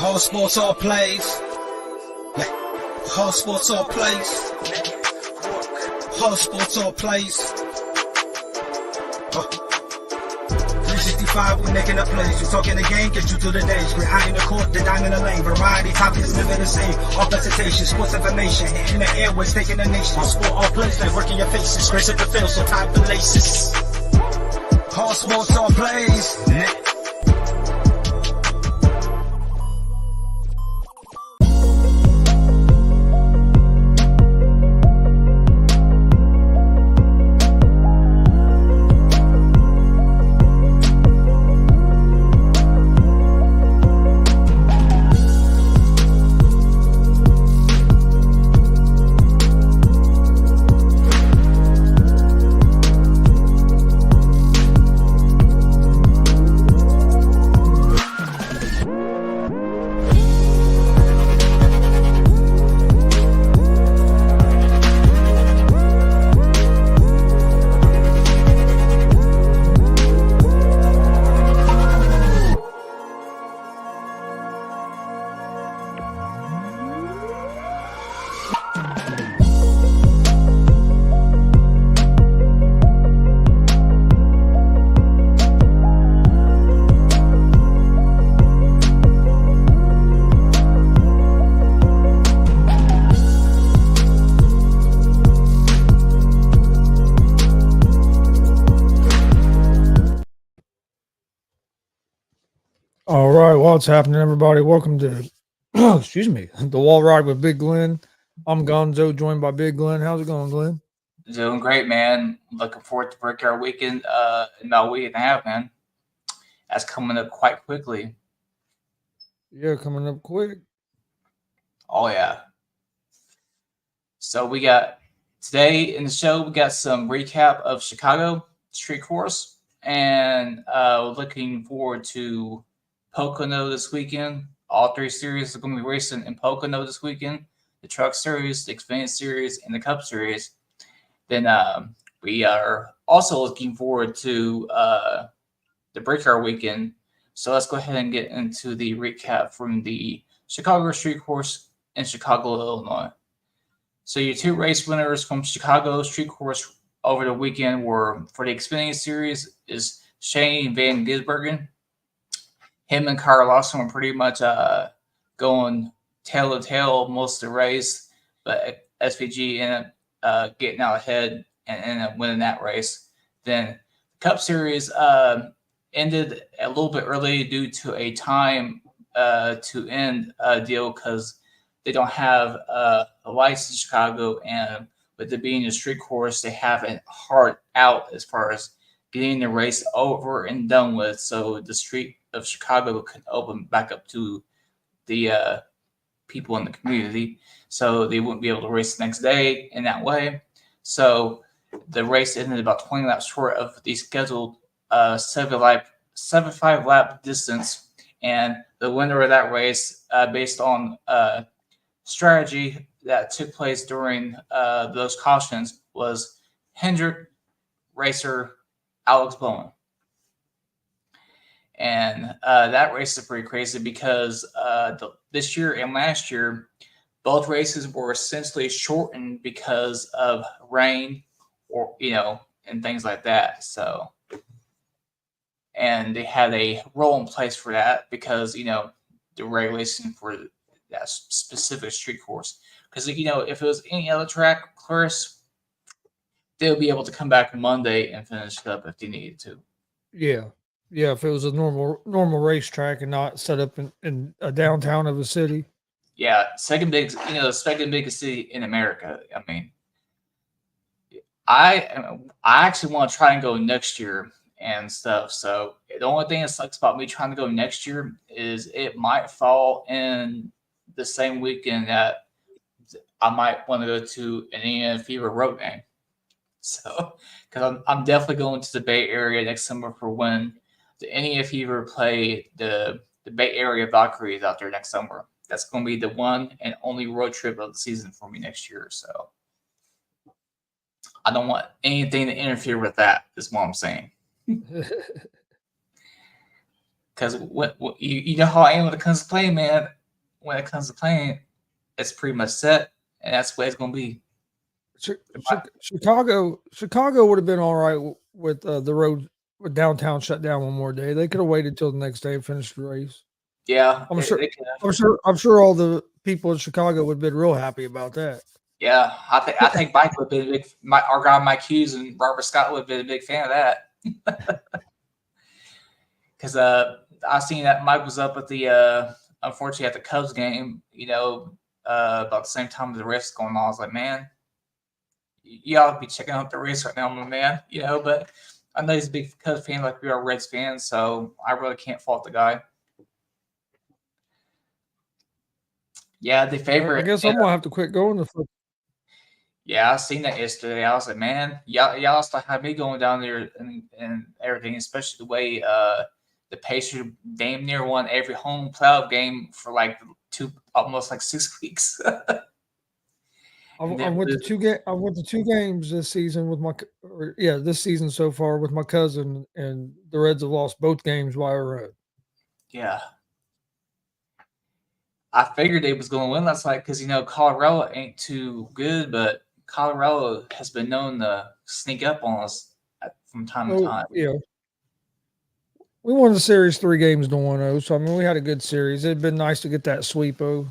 All sports, all plays. Yeah. All sports, all plays. All sports, all plays. 365, we making up plays. You talking the game, get you to the days. We're out in the court, the dime in the lane. Variety topics, living the same. All presentation, sports information. In the airways, taking the nation. All sport, all plays, like working your faces. Grace at the field, so tie the laces. All sports, all plays. Yeah. All right, what's happening, everybody? Welcome to, excuse me, the Wallride with Big Glen. I'm Gonzo, joined by Big Glen. How's it going, Glen? Doing great, man. Looking forward to Brickyard Weekend in about a week and a half, man. That's coming up quite quickly. Yeah, coming up quick. Oh, yeah. So we got, today in the show, we got some recap of Chicago Street Course. And looking forward to Pocono this weekend. All three series are going to be racing in Pocono this weekend. The Truck Series, the Xfinity Series, and the Cup Series. Then we are also looking forward to the Brickyard Weekend. So let's go ahead and get into the recap from the Chicago Street Course in Chicago, Illinois. So your two race winners from Chicago Street Course over the weekend were, for the Xfinity Series, is Shane Van Gisbergen. Him and Kyle Lawson were pretty much going tail to tail most of the race, but SVG ended up getting out ahead and ended up winning that race. Then Cup Series ended a little bit early due to a time to end deal because they don't have a license in Chicago, and with it being a street course, they have it hard out as far as getting the race over and done with, so the street of Chicago can open back up to the people in the community, so they wouldn't be able to race the next day in that way. So the race ended about 20 laps short of the scheduled 75 lap distance, and the winner of that race, based on strategy that took place during those cautions, was Hendrick racer Alex Bowen. And that race is pretty crazy because this year and last year, both races were essentially shortened because of rain, or and things like that. So, and they had a rule in place for that because the regulation for that specific street course. Because if it was any other track course, they would be able to come back Monday and finish it up if they needed to. Yeah, if it was a normal racetrack and not set up in a downtown of a city. Yeah, second biggest city in America. I mean, I actually want to try and go next year and stuff. So the only thing that sucks about me trying to go next year is it might fall in the same weekend that I might want to go to an Indiana Fever road game. So, because I'm definitely going to the Bay Area next summer for when the Indiana Fever play the Bay Area Valkyries out there next summer. That's going to be the one and only road trip of the season for me next year. So I don't want anything to interfere with that, is what I'm saying. Because you know how I am when it comes to playing, man. When it comes to playing, it's pretty much set, and that's the way it's going to be. Chicago would have been all right with the road with downtown shut down one more day. They could have waited till the next day and finished the race. Yeah, I'm sure all the people in Chicago would have been real happy about that. Yeah, I think Mike would have been a big. Our guy Mike Hughes and Robert Scott would have been a big fan of that. Because I seen that Mike was up at the unfortunately at the Cubs game. About the same time the race going on. I was like, man, you ought to be checking out the race right now, my man. But I know he's a big Cubs fan, like we are Reds fans, so I really can't fault the guy. Yeah, the favorite. I guess I'm gonna have to quit going to football. Yeah, I seen that yesterday. I was like, man, y'all still have me going down there and everything, especially the way the Pacers damn near won every home playoff game for like almost like 6 weeks. I went to two games this season with this season so far with my cousin, and the Reds have lost both games by a run. Yeah. I figured they was going to win last night because, Colorado ain't too good, but Colorado has been known to sneak up on us from time to time. Yeah. We won the series 3 games to 1-0, so, we had a good series. It'd been nice to get that sweep-o.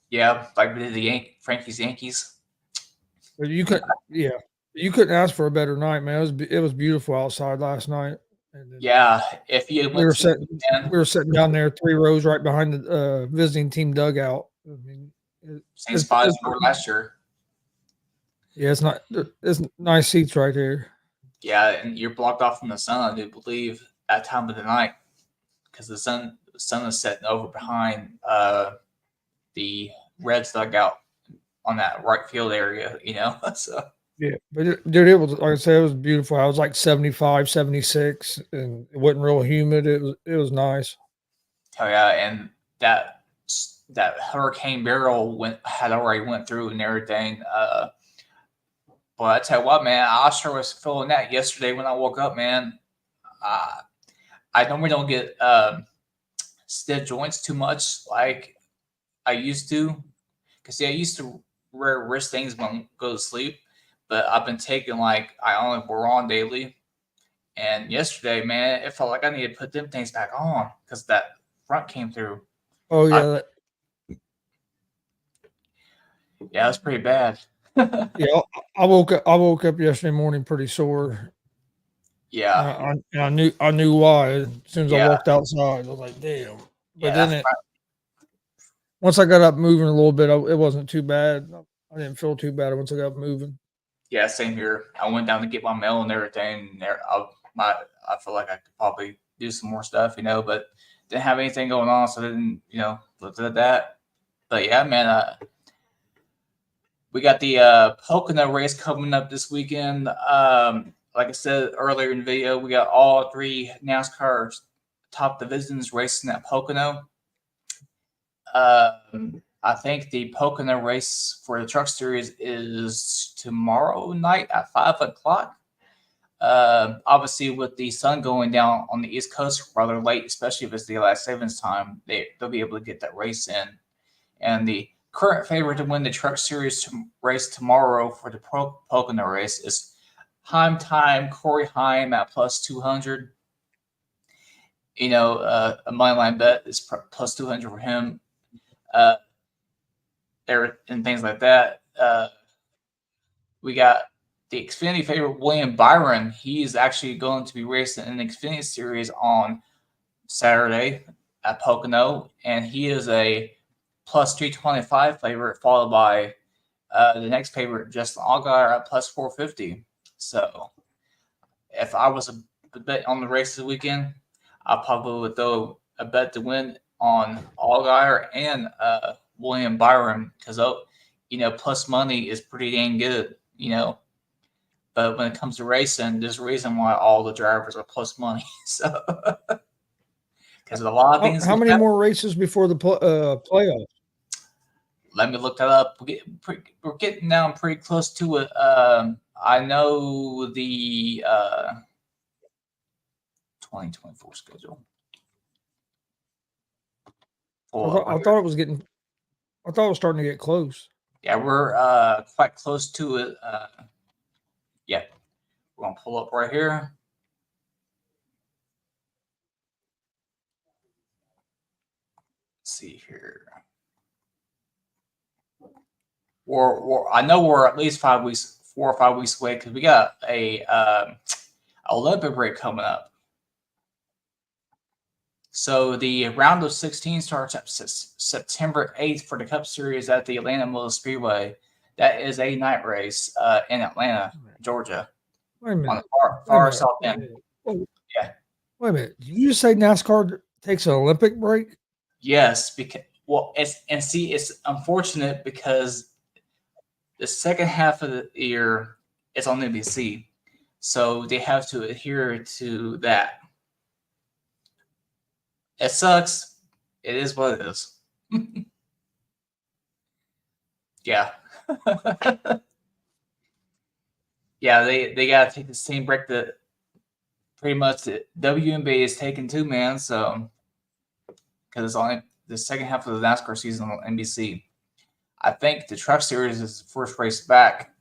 Yeah, like we did the Frankie's Yankees. But you couldn't ask for a better night, man. It was beautiful outside last night. Yeah, if you we were sitting down there 3 rows right behind the visiting team dugout. Same spot as we were last year. Yeah, it's nice seats right here. Yeah, and you're blocked off from the sun, I do believe, at time of the night, because the sun is setting over behind the Reds dugout on that right field area. So. Yeah, but dude, it was, like I said, it was beautiful. I was like 75, 76, and it wasn't real humid. It was nice. Oh yeah, and that Hurricane Beryl had already went through and everything. But I tell you what, man, I sure was feeling that yesterday when I woke up, man. I normally don't get stiff joints too much like I used to, because I used to wear wrist things when I go to sleep. But I've been taking I only wear on daily. And yesterday, man, it felt like I needed to put them things back on because that front came through. Oh yeah. Yeah, it was pretty bad. Yeah, I woke up yesterday morning pretty sore. Yeah. I knew why as soon as I walked outside. I was like, damn. But then once I got up moving a little bit, it wasn't too bad. I didn't feel too bad once I got up moving. Yeah, same here. I went down to get my mail and everything. I feel like I could probably do some more stuff, but didn't have anything going on, so I didn't, look at that. But yeah, man, we got the Pocono race coming up this weekend. Like I said earlier in the video, we got all 3 NASCAR top divisions racing at Pocono. I think the Pocono race for the Truck Series is tomorrow night at 5 o'clock. Obviously, with the sun going down on the East Coast rather late, especially if it's the last savings time, they'll be able to get that race in. And the current favorite to win the Truck Series race tomorrow for the Pocono race is Corey Heim at plus 200. A moneyline bet is plus 200 for him. There and things like that. We got the Xfinity favorite William Byron. He's actually going to be racing in the Xfinity Series on Saturday at Pocono, and he is a plus 325 favorite, followed by the next favorite, Justin Allgaier, at plus 450. So if I was a bet on the race this weekend, I probably would throw a bet to win on Allgaier and William Byron, because plus money is pretty dang good, But when it comes to racing, there's a reason why all the drivers are plus money. So because a lot of things. How many more races before the playoffs? Let me look that up. We're getting down pretty close to it. I know the 2024 schedule. I thought it was getting. I thought it was starting to get close. Yeah, we're quite close to it. Yeah, we're gonna pull up right here. Let's see here. I know we're at least 4 or 5 weeks away because we got a Olympic break coming up. So the round of 16 starts at September 8th for the Cup Series at the Atlanta Motor Speedway. That is a night race in Atlanta, Georgia. Wait a minute. On the far south end. Yeah. Wait a minute. Did you just say NASCAR takes an Olympic break? Yes, because it's unfortunate because the second half of the year is on NBC, so they have to adhere to that. It sucks. It is what it is. Yeah. Yeah, they gotta take the same break that pretty much the WNBA is taking too, man. So because it's only the second half of the NASCAR season on NBC. I think the Truck Series is the first race back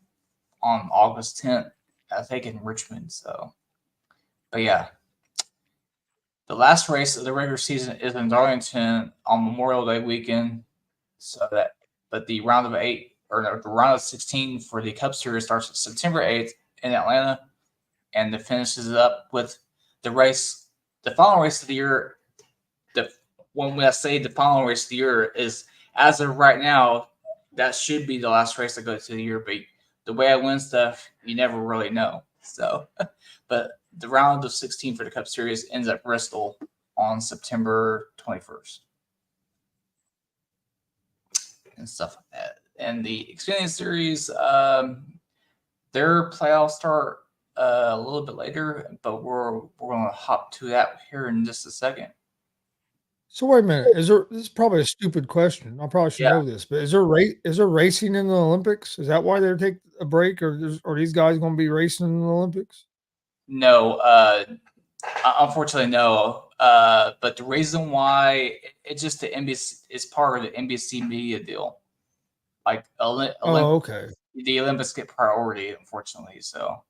on August 10th. I think in Richmond. So, but yeah, the last race of the regular season is in Darlington on Memorial Day weekend. But the round of 8 or the round of 16 for the Cup Series starts September 8th in Atlanta, and it finishes up with the final race of the year. When I say the final race of the year is as of right now, that should be the last race that goes to the year. But the way I win stuff, you never really know. So, but the round of 16 for the Cup Series ends at Bristol on September 21st. And stuff like that. And the Xfinity Series, their playoffs start a little bit later, but we're going to hop to that here in just a second. So wait a minute. This is probably a stupid question. I probably should know this, but is there racing in the Olympics? Is that why they're taking a break, or are these guys going to be racing in the Olympics? No, unfortunately, no. But the reason why it's just the NBC is part of the NBC media deal. Like okay. The Olympics get priority, unfortunately. So.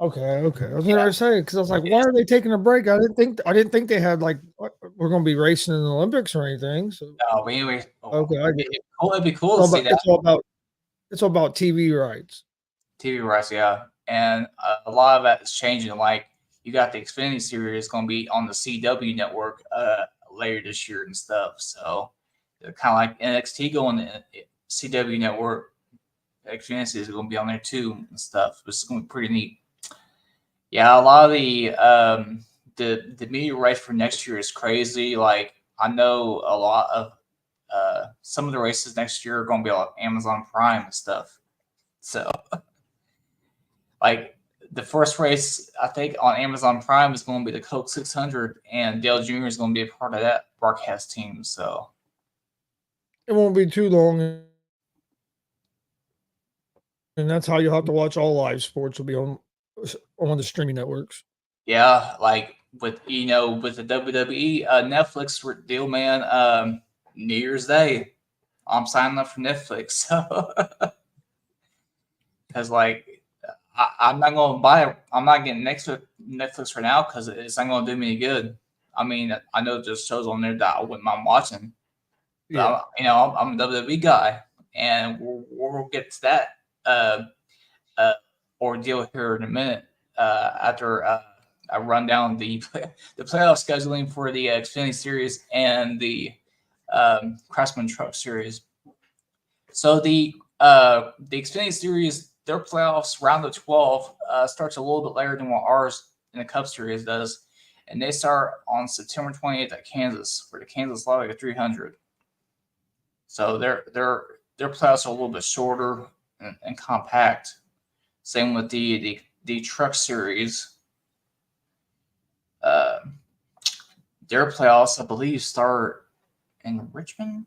Okay. I was going to say because I was like, why are they taking a break? I didn't think they had like we're going to be racing in the Olympics or anything. So. No, but anyway. Okay, I get it. It'd be cool to see that. It's all about TV rights. TV rights, yeah, and a lot of that is changing. Like you got the Xfinity Series going to be on the CW network later this year and stuff. So kind of like NXT going to CW network. Xfinity is going to be on there too and stuff. It's going to be pretty neat. Yeah, a lot of the media rights for next year is crazy. Like I know a lot of some of the races next year are going to be on Amazon Prime and stuff. So, like the first race I think on Amazon Prime is going to be the Coke 600, and Dale Jr. is going to be a part of that broadcast team. So it won't be too long, and that's how you'll have to watch all live sports. Will be on the streaming networks. Yeah, like with the WWE Netflix deal, man. New Year's Day, I'm signing up for Netflix. So, because like I'm not gonna buy it. I'm not getting Netflix right now because it's not gonna do me any good. I mean, I know there's shows on there that I wouldn't mind watching. But yeah. I'm a WWE guy, and we'll get to that ordeal here in a minute after I run down the playoff scheduling for the Xfinity Series and the Craftsman Truck Series. So the Xfinity Series, their playoffs round of 12 starts a little bit later than what ours in the Cup Series does, and they start on September 28th at Kansas for the Kansas Lottery 300. So their playoffs are a little bit shorter and compact. Same with the Truck Series. Their playoffs, I believe, start in Richmond.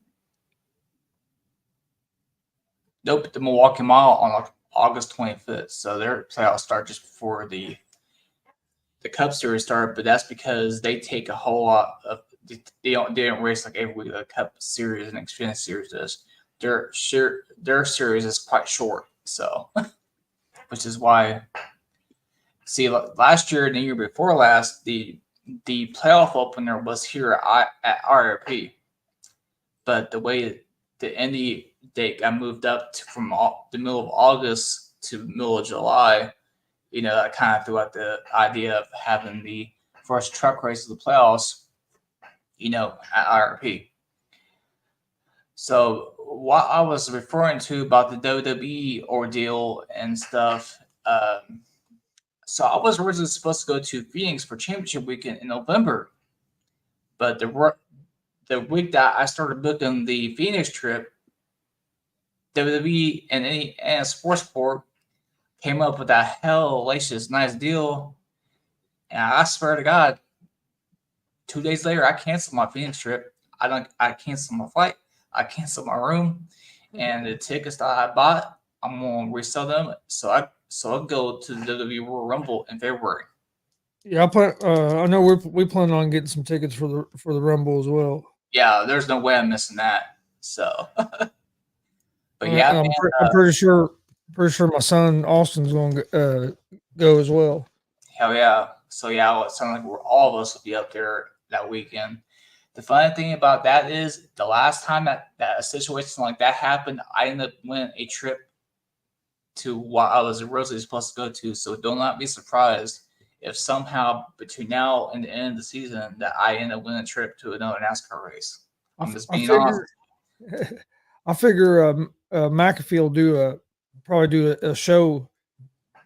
Nope, the Milwaukee Mile on August 25th. So their playoffs start just before the Cup Series start, but that's because they take a whole lot of they don't race like every week like Cup Series and Xfinity Series does. Their series is quite short, so which is why. See, last year and the year before last, the playoff opener was here at RRP, but the way the Indy date got moved up from the middle of August to the middle of July, that kind of threw out the idea of having the first truck race of the playoffs, at RRP. So what I was referring to about the WWE ordeal and stuff. So I was originally supposed to go to Phoenix for Championship Weekend in November, but the week that I started booking the Phoenix trip, WWE and Sportsport came up with that hellacious nice deal, and I swear to God, 2 days later I canceled my Phoenix trip. I canceled my flight, I canceled my room, and the tickets that I bought, I'm gonna resell them. So I'll go to the WWE Royal Rumble in February. Yeah, I know we plan on getting some tickets for the Rumble as well. Yeah, there's no way I'm missing that. So, but yeah, I'm pretty sure my son Austin's going to go as well. Hell yeah! So yeah, it sounds like all of us will be up there that weekend. The funny thing about that is the last time that a situation like that happened, I ended up winning a trip to what I was originally supposed to go to. So do not be surprised if somehow between now and the end of the season that I end up winning a trip to another NASCAR race. I'm just being honest. I figure McAfee will probably do a show,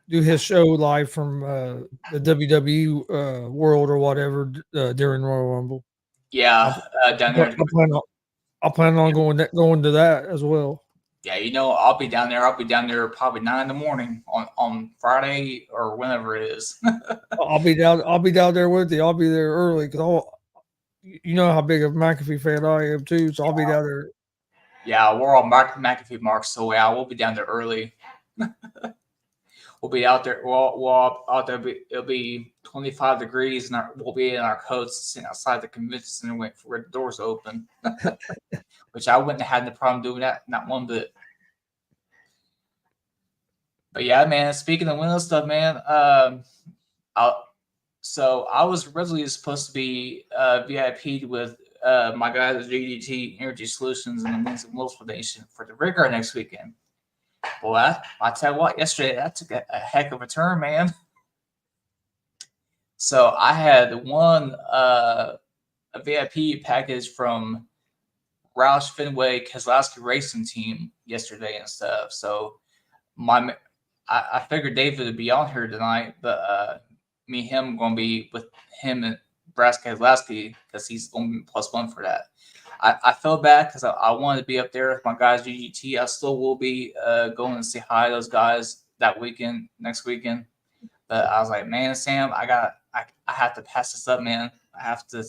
do his show live from the WWE world or whatever during Royal Rumble. Yeah, down there. I plan on going to that as well. Yeah, I'll be down there. I'll be down there probably 9 a.m. on Friday or whenever it is. I'll be down there with you. I'll be there early because you know how big of a McAfee fan I am too. So I'll be down there. Yeah, we're all McAfee marks, so yeah, we'll be down there early. We'll be out there. We'll out there. It'll be 25 degrees, and we'll be in our coats, sitting outside the convention center, waiting for the doors to open. Which I wouldn't have had no problem doing that, not one bit. But yeah, man. Speaking of window stuff, man. So I was originally supposed to be VIP'd with my guys at GDT Energy Solutions and the Wings and Wheels Foundation for the rigor next weekend. Boy, I tell you what, yesterday that took a heck of a turn, man. So I had won a VIP package from Roush Fenway Keselowski Racing Team yesterday and stuff. So I figured David would be on here tonight, but me and him going to be with him and Brass Keselowski because he's going to be +1 for that. I felt bad because I wanted to be up there with my guys GGT. I still will be going to say hi to those guys that weekend, next weekend. But I was like, man, Sam, I have to pass this up, man. I have to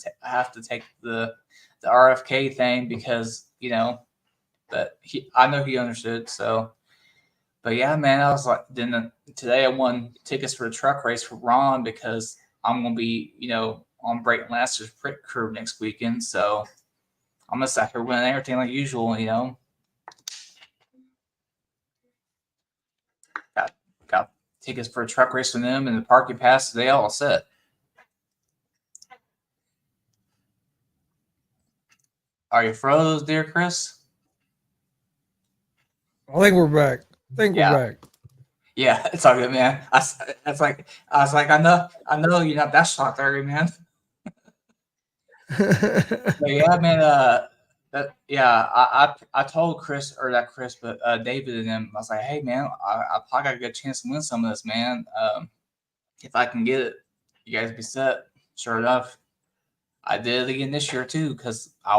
take the RFK thing because but I know he understood. So, but yeah, man, I was like, then today I won tickets for the truck race for Ron because I'm gonna be on Brayton Laster's pit crew next weekend. So I'm gonna sit here winning everything like usual. Got tickets for a truck race from them and the parking pass today, all set. Are you froze, dear Chris? I think we're back. We're back. Yeah, it's all good, man. I was like, I know you're not that shocked, are you, man? But yeah, man. I told Chris but David and him, I was like, hey, man, I probably got a good chance to win some of this, man. If I can get it, you guys be set. Sure enough, I did it again this year too because I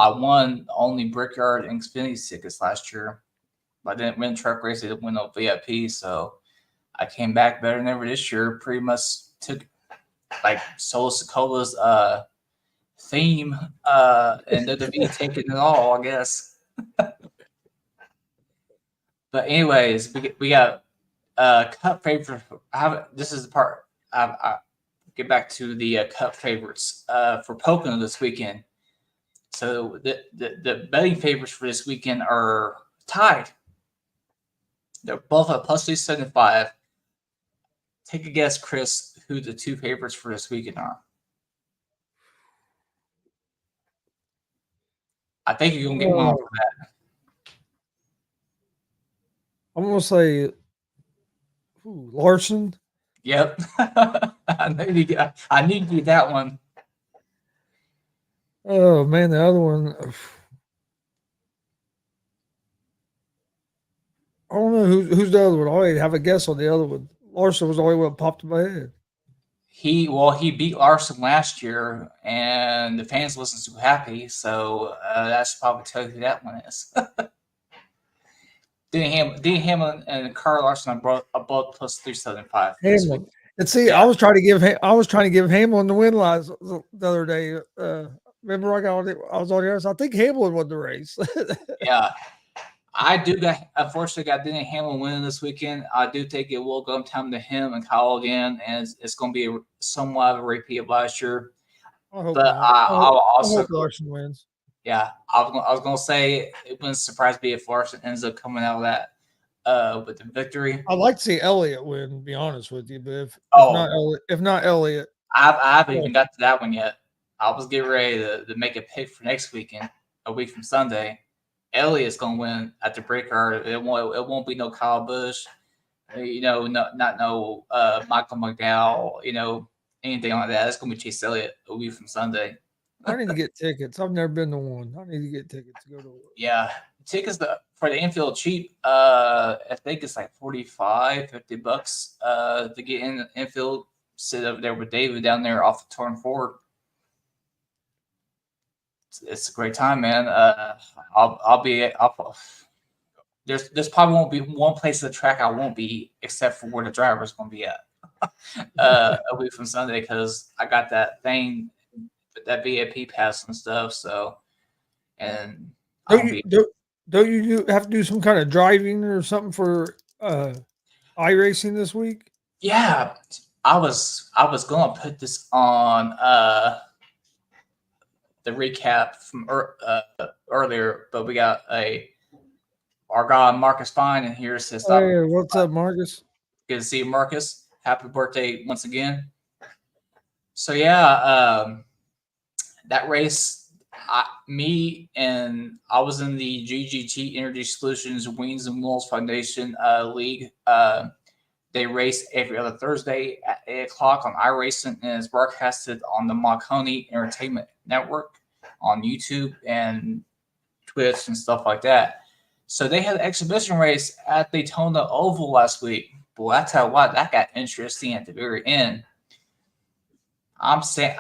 won only Brickyard and Xfinity tickets last year. But I didn't win truck race. I didn't win no VIP. So I came back better than ever this year. Pretty much took like Solo Sokola's theme and WWE taking it all, I guess. But anyways, we got cup favorite. This is the part. get back to the Cup favorites for Pocono this weekend. So the betting favorites for this weekend are tied. They're both at plus 275. Take a guess, Chris, who the two favorites for this weekend are. I think you're going to get one for that. I'm going to say Larson. Yep. I knew you get that one. Oh, man, the other one. I don't know who's the other one. I already have a guess on the other one. Larson was the only one that popped in my head. He beat Larson last year, and the fans wasn't so happy. So that should probably tell you who that one is. Dean Hamlin and Carl Larson are both plus 375. Hamlin. And see, yeah. I was trying to give Hamlin the win last the other day. Remember, I was on here. So I think Hamlin won the race. Yeah. Unfortunately, got Denny Hamlin winning this weekend. I do think it will go time to him and Kyle again, and it's going to be somewhat of a repeat of last year. I hope Larson wins. Yeah, I was going to say it wouldn't surprise me if Larson ends up coming out of that with the victory. I'd like to see Elliott win, to be honest with you, but if not Elliott, I haven't even got to that one yet. I was getting ready to make a pick for next weekend, a week from Sunday. Elliott's gonna win at the breaker. It won't be no Kyle Busch, not no Michael McDowell, anything like that. It's gonna be Chase Elliott a week from Sunday. I need to get tickets. I've never been to one. I need to get tickets to go to one. Yeah, tickets for the infield cheap. I think it's like $45-$50 to get in the infield. Sit up there with David down there off the turn forward. It's a great time, man. There's probably won't be one place of the track I won't be except for where the driver's going to be at a week from Sunday because I got that thing, that VIP pass and stuff. So, and don't you have to do some kind of driving or something for iRacing this week? Yeah, I was going to put this on the recap from earlier, but we got our guy Marcus Fine in here. Says, "Hey, what's up, Marcus? Good to see you, Marcus. Happy birthday once again." So yeah, that race, I was in the GGT Energy Solutions Wings and Wheels Foundation League. They race every other Thursday at 8:00 on iRacing, and it's broadcasted on the Marconi Entertainment Network on YouTube and Twitch and stuff like that. So they had an exhibition race at Daytona Oval last week. Boy, I tell you what, that got interesting at the very end. I'm saying,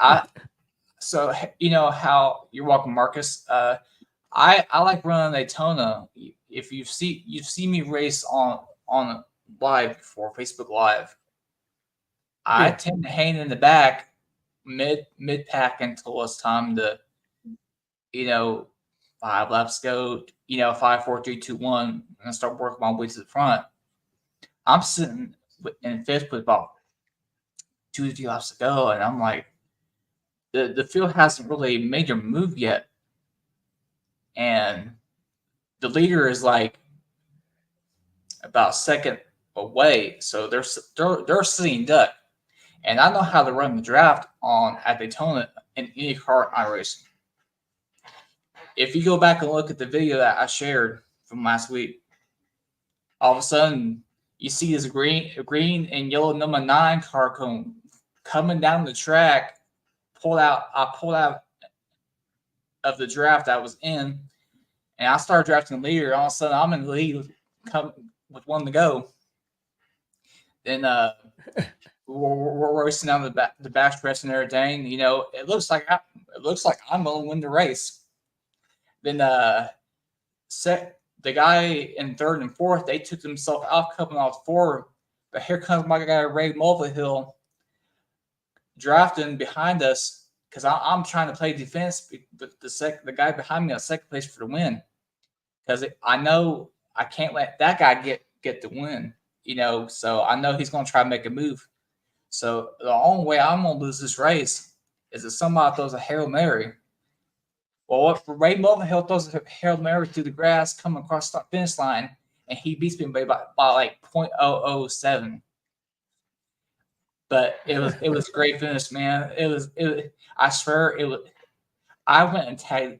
so you know how you're welcome, Marcus. I like running Daytona. If you've seen me race on live before, Facebook Live. I tend to hang in the back mid pack until it's time to, 5 laps go, 5, 4, 3, 2, 1, and start working my way to the front. I'm sitting in fifth with about 2 to 3 laps to go, and I'm like, the field hasn't really made their move yet, and the leader is like about second away, so they're sitting duck, and I know how to run the draft at Daytona in any car iRacing. If you go back and look at the video that I shared from last week, all of a sudden you see this green and yellow number 9 car coming down the track. I pulled out of the draft I was in, and I started drafting the leader. All of a sudden I'm in the lead, with one to go. Then we're racing down the backstretch and everything. It looks like I'm going to win the race. Then the guy in third and fourth, they took themselves out coming off forward. But here comes my guy Ray Mulvihill drafting behind us because I'm trying to play defense, but the guy behind me on second place for the win because I know I can't let that guy get the win. So I know he's going to try to make a move. So the only way I'm gonna lose this race is if somebody throws a Hail Mary. Well, if Ray Mulvihill throws a Hail Mary through the grass, coming across the finish line, and he beats me by like 0.007. But it was a great finish, man. I swear it was. I went and tagged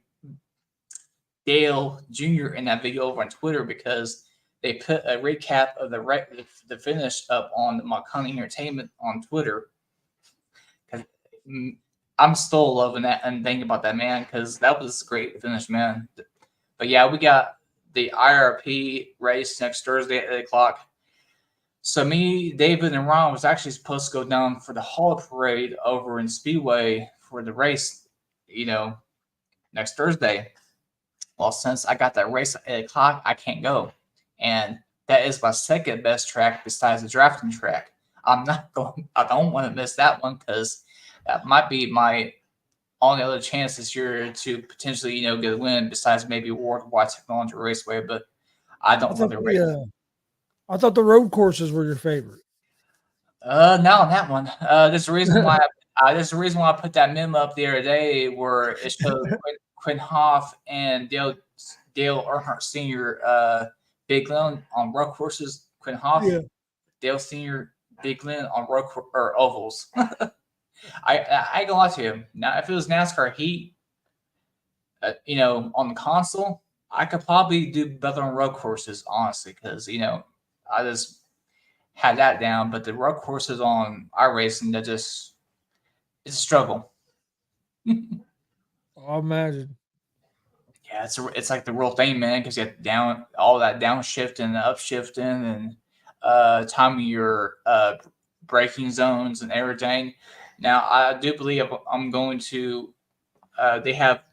Dale Jr. in that video over on Twitter because they put a recap of the finish up on the Montgomery Entertainment on Twitter. Because I'm still loving that and thinking about that, man, because that was a great finish, man. But yeah, we got the IRP race next Thursday at 8 o'clock. So me, David, and Ron was actually supposed to go down for the Hall Parade over in Speedway for the race, next Thursday. Well, since I got that race at 8 o'clock, I can't go. And that is my second best track besides the drafting track. I don't want to miss that one because that might be my only other chance this year to potentially, get a win besides maybe Worldwide Technology Raceway. But I don't really race. I thought the road courses were your favorite. No, that one. There's a reason why. There's a reason why I put that meme up the other day where it showed Quinn Hoff and Dale Earnhardt Sr. Big Glen on road courses. Quinn Hoff, Dale Sr. Big Glen on road or ovals. I ain't gonna lie to you. Now, if it was NASCAR Heat, on the console, I could probably do better on road courses, honestly, because I just had that down. But the road courses on iRacing, it's a struggle. I'll imagine. Yeah, it's like the real thing, man, because you have all that downshifting and upshifting and timing your braking zones and everything. Now, I do believe I'm going to. They have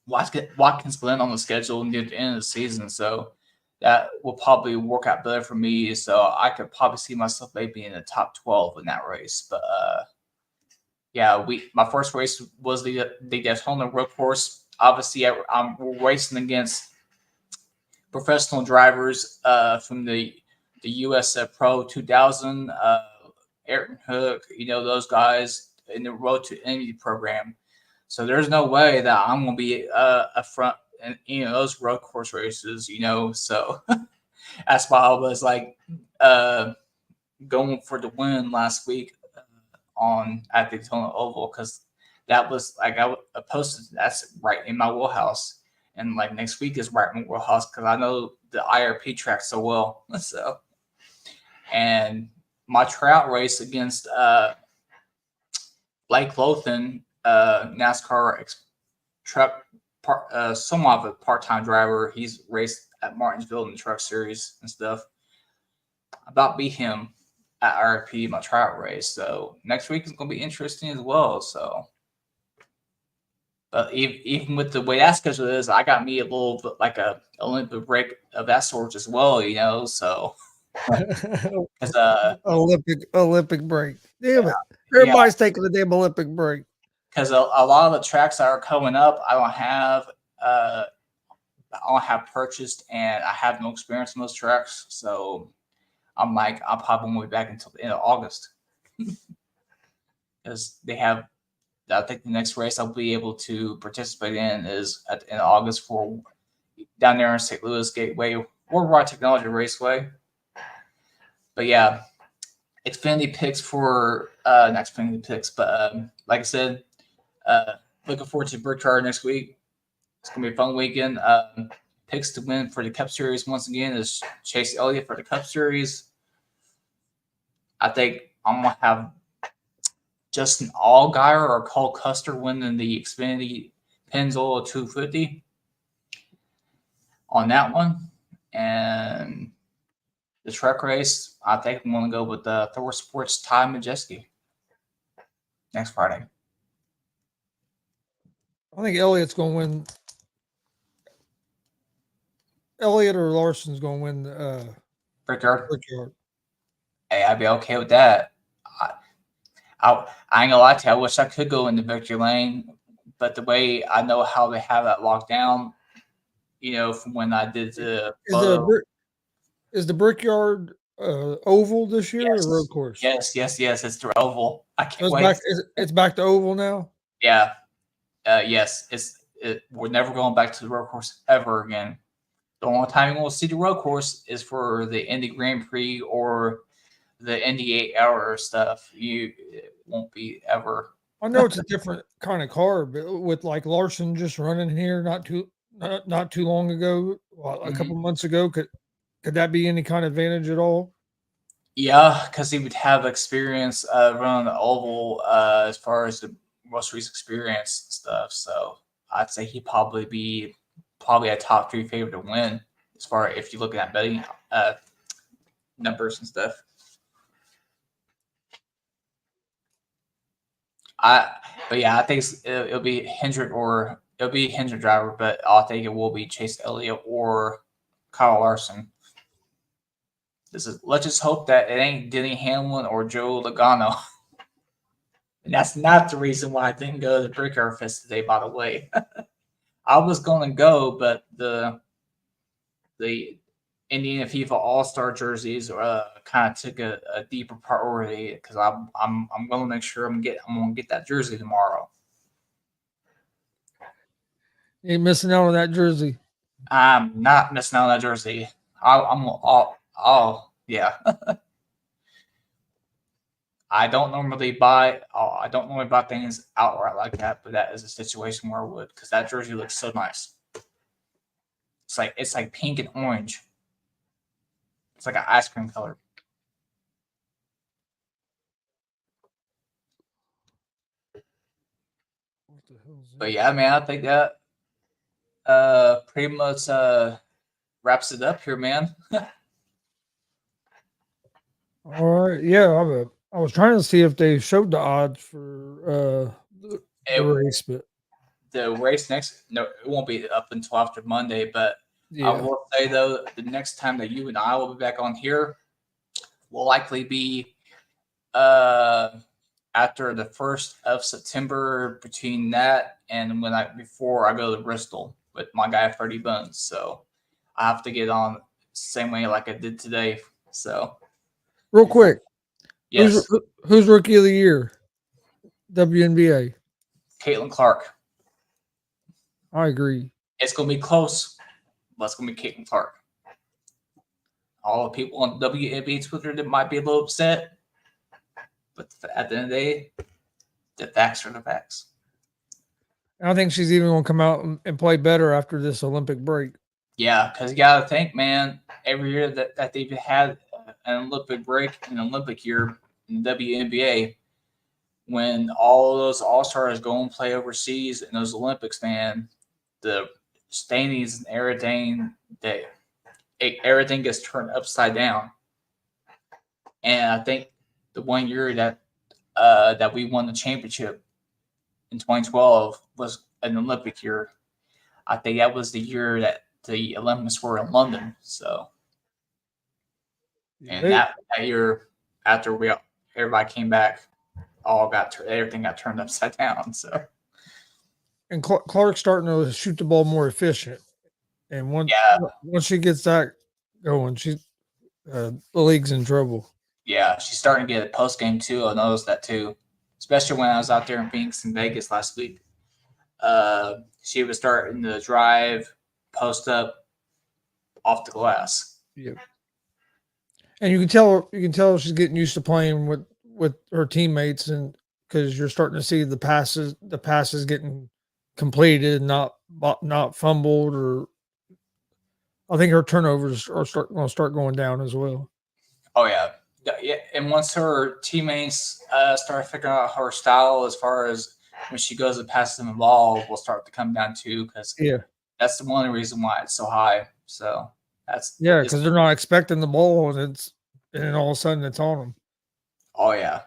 Watkins Glen on the schedule near the end of the season, so that will probably work out better for me. So I could probably see myself maybe in the top 12 in that race. But yeah, my first race was the Daytona road course. Obviously, I'm racing against professional drivers from the US Pro 2000, Ayrton Hook, those guys in the Road to Indy program. So there's no way that I'm going to be up front in those road course races, So that's why I was like going for the win last week at the Daytona Oval, because that was like I posted that's right in my wheelhouse, and like next week is right in my wheelhouse because I know the IRP track so well. So, and my trout race against Blake Lothan, NASCAR truck, somewhat of a part-time driver. He's raced at Martinsville in the Truck Series and stuff. About beat him at IRP, my trout race. So next week is going to be interesting as well. So, but even with the way that schedule is, I got me a little bit like a Olympic break of that sort as well. So. Olympic break. Damn it. Everybody's taking a damn Olympic break. Because a lot of the tracks that are coming up, I don't have purchased, and I have no experience in those tracks. So I'm like, I'll probably won't be back until the end of August. Because they have, I think the next race I'll be able to participate in is at the end of August for down there in St. Louis Gateway, Worldwide Technology Raceway. But yeah, Xfinity picks for not Xfinity picks, but like I said, looking forward to Brickyard next week. It's gonna be a fun weekend. Picks to win for the Cup Series once again is Chase Elliott for the Cup Series. I think I'm gonna have Justin Allgaier or Cole Custer winning the Xfinity Pennzoil 250 on that one, and the truck race, I think I'm going to go with Thor Sports Ty Majeski next Friday. I think Elliott's going to win. Elliott or Larson's going to win Brickyard. Hey, I'd be okay with that. I ain't going to lie to you. I wish I could go into victory lane, but the way I know how they have that locked down, from when I did the Is the Brickyard oval this year Yes, or road course? yes. It's the oval. I So can't wait. it's back to oval now. Yeah, yes. We're never going back to the road course ever again. The only time you will see the road course is for the Indy Grand Prix or the Indy 8 hour stuff. It won't be ever. I know it's a different kind of car, but with like Larson just running here not too long ago, well, a couple months ago, could that be any kind of advantage at all? Yeah, because he would have experience running the oval as far as the most recent experience and stuff. So I'd say he'd probably be a top three favorite to win as far if you look at betting numbers and stuff. But yeah, I think it'll be Hendrick driver, but I think it will be Chase Elliott or Kyle Larson. Let's just hope that it ain't Denny Hamlin or Joe Logano. And that's not the reason why I didn't go to the Brickyard Fest today, by the way. I was going to go, but the Indiana FIFA All-Star jerseys kind of took a deeper priority because I'm going to make sure I'm going to get that jersey tomorrow. You ain't missing out on that jersey. I'm not missing out on that jersey. Yeah. I don't normally buy things outright like that, but that is a situation where I would because that jersey looks so nice. It's like pink and orange. It's like an ice cream color. What the hell is that? But yeah, man, I think that pretty much wraps it up here, man. All right, yeah, I was trying to see if they showed the odds for the race, but the race no, it won't be up until after Monday. But yeah. I will say though, the next time that you and I will be back on here will likely be after the 1st of September. Between that and before I go to Bristol with my guy 30 Bones, so I have to get on the same way like I did today. So. Real quick, yes, who's rookie of the year? WNBA. Caitlin Clark. I agree. It's gonna be close, but it's gonna be Caitlin Clark. All the people on WNBA Twitter that might be a little upset, but at the end of the day, the facts are the facts. I think she's even going to come out and play better after this Olympic break. Yeah, because you got to think, man, every year that they've had an Olympic break, an Olympic year in the WNBA, when all those All-Stars go and play overseas in those Olympics, man, the standings and everything, everything gets turned upside down. And I think the one year that we won the championship in 2012 was an Olympic year. I think that was the year that the Olympics were in London. So, and that year after everybody came back, everything got turned upside down. So, and Clark's starting to shoot the ball more efficient. And once she gets that going, the league's in trouble. Yeah, she's starting to get a post game too. I noticed that too, especially when I was out there in Phoenix and Vegas last week. She was starting to drive, post up, off the glass. Yeah, and you can tell she's getting used to playing with her teammates, and because you're starting to see the passes getting completed, not fumbled, or I think her turnovers are going to start going down as well. Oh yeah. Yeah, and once her teammates start figuring out her style as far as when she goes and passes them the ball, will start to come down too. Because that's the one reason why it's so high. So because they're not expecting the ball, and then all of a sudden it's on them. Oh yeah,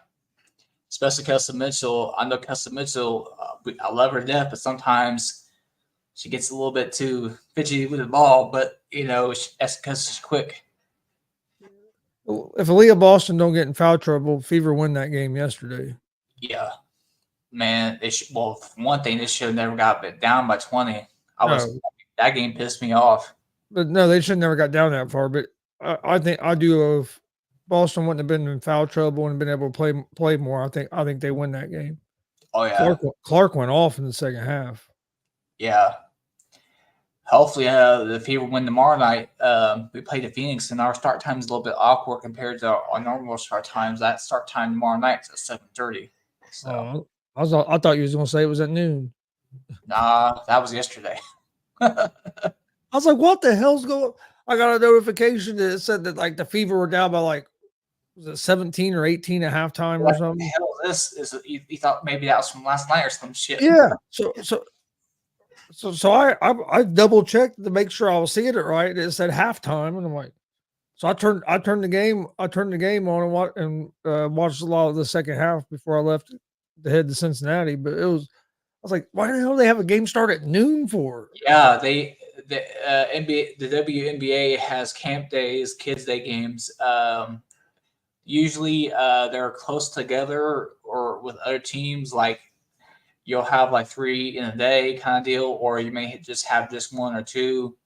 especially Kelsey Mitchell. I know Kelsey Mitchell. I love her to death, but sometimes she gets a little bit too fidgety with the ball. But that's because she's quick. If Aaliyah Boston don't get in foul trouble, Fever win that game yesterday. Yeah, man. For one thing, they should have never got down by 20. That game pissed me off. But no, they should have never got down that far. But I think I do Boston wouldn't have been in foul trouble and been able to play more, I think they win that game. Oh yeah, Clark went off in the second half. yeah. Hopefully, the Fever win tomorrow night. We play the Phoenix, and our start time is a little bit awkward compared to our normal start times. That start time tomorrow night is at 7:30. So, I thought you was going to say it was at noon. nah, that was yesterday. I was like, what the hell's going? I got a notification that it said that like the Fever were down by like was it 17 or 18 at halftime or something? What the hell is this? You thought maybe that was from last night or some shit? Yeah. So I double checked to make sure I was seeing it right. It said halftime, and I'm like, so I turned the game on and watched a lot of the second half before I left to head to Cincinnati. But I was like, why the hell do they have a game start at noon for? Yeah, the WNBA has camp days, kids day games. Usually they're close together or with other teams. Like you'll have like 3 in a day kind of deal, or you may just have just 1 or 2.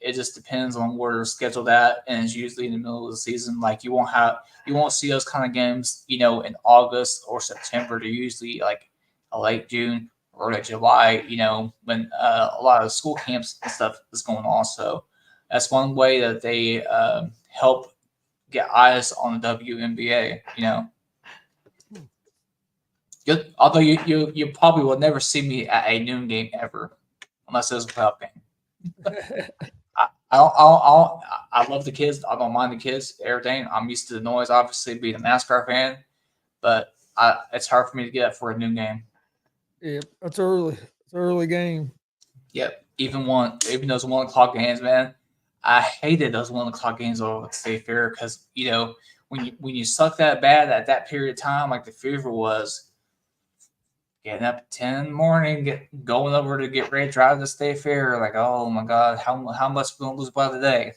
It just depends on where they're scheduled at, and it's usually in the middle of the season. Like you won't see those kind of games, in August or September. They're usually like a late June or late July, when a lot of school camps and stuff is going on. So that's one way that they help get eyes on the WNBA. Good. Although you probably will never see me at a noon game ever, unless it's a playoff game. I love the kids. I don't mind the kids. Everything. I'm used to the noise. Obviously, being a NASCAR fan, but it's hard for me to get up for a noon game. Yeah, that's early. It's an early game. Yep. Even those 1 o'clock games, man. I hated those 1 o'clock games over State Fair because when you suck that bad at that period of time, like the Fever was. Getting up at 10 in the morning, going over to get ready to drive to State Fair, like, oh my God, how much we gonna lose by today?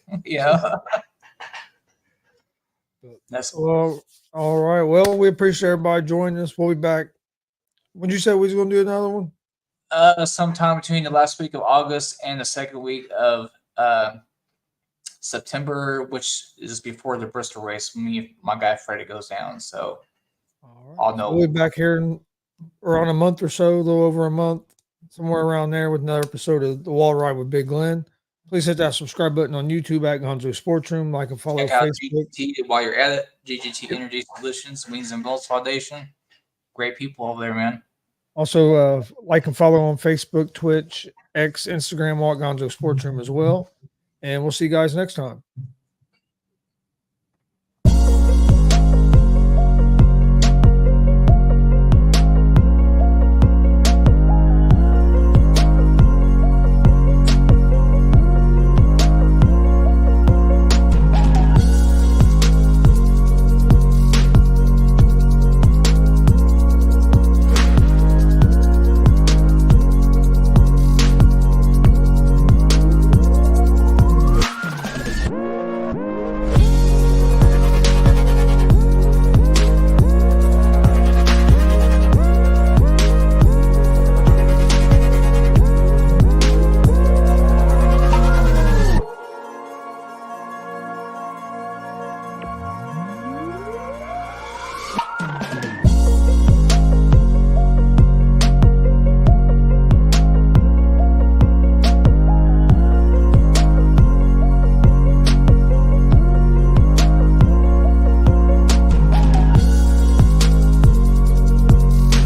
That's well. All right. Well, we appreciate everybody joining us. We'll be back. When you said we was gonna do another one? Sometime between the last week of August and the second week of September, which is before the Bristol race. My guy Freddie goes down, so I'll know. We'll be back here around a month or so, a little over a month, somewhere around there with another episode of the Wallride with Big Glen. Please hit that subscribe button on YouTube at Gonzo Sports Room. Like and follow Check out Facebook. GGT while you're at it. GGT Energy Solutions, Wings and Bolts Foundation. Great people over there, man. Also, like and follow on Facebook, Twitch, X, Instagram, all at Gonzo Sports Room as well. And we'll see you guys next time.